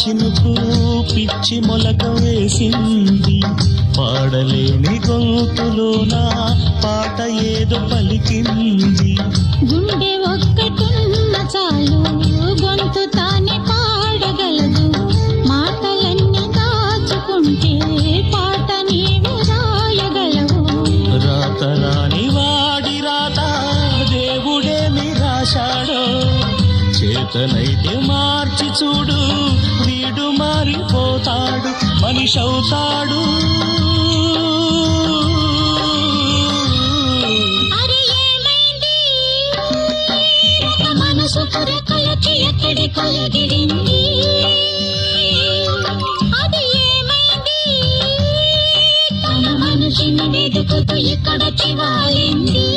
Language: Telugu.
చినుకు పిచ్చి మొలక వేసింది, పాడలేని గొంతులోన పాట ఏదో పలికింది. గుండె ఒక్కటున్న చాలు గొంతు తానే పాడగలదు, మాటలన్నీ దాచుకుంటే పాట నీవు రాయగలవు. రాత రాని వాడి రాత దేవుడేమి రాశాడో, చేతనైతే మార్చి చూడు వీడు మారిపోతాడు, మనిషవుతాడు. మనసు పురకలకి ఎక్కడి కొలగిరింది, అది ఏమైంది? తన మనిషిని వెతుకుతూ ఇక్కడ చివాలింది.